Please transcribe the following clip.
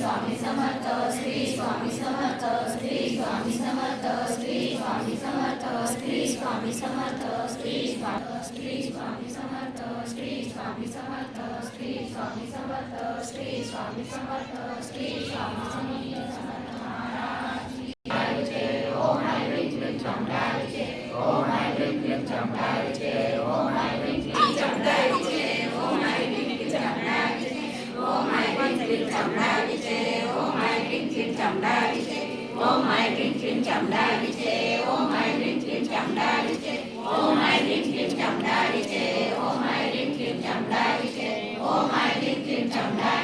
स्वामी समर्थ श्री स्वामी समर्थ श्री स्वामी समर्थ श्री स्वामी समर्थ श्री स्वामी समर्थ श्री स्वामी समर्थ श्री स्वामी समर्थ श्री स्वामी समर्थ श्री स्वामी समर्थ श्री स्वामी समर्थ महाराज की जय। ओम आई ह्रीं क्लीं चामुंडाय जय। ओम आई ह्रीं क्लीं चामुंडाय जय। ओम आई ह्रीं क्लीं चामुंडाय जय। ओम आई ह्रीं क्लीं चामुंडाय जय। ओम आई ह्रीं क्लीं चामुंडाय जय। ओम आई ह्रीं क्लीं चामुंडाय जय। ओम आई ह्रीं क्लीं चामुंडाय जय। ओम आई ह्रीं क्लीं चामुंडाय जय। ओम आई ह्रीं क्लीं चामुंडाय जय। ओम आई ह्रीं क्लीं चामुंडाय जय। ओम आई ह्रीं क्लीं चामुंडाय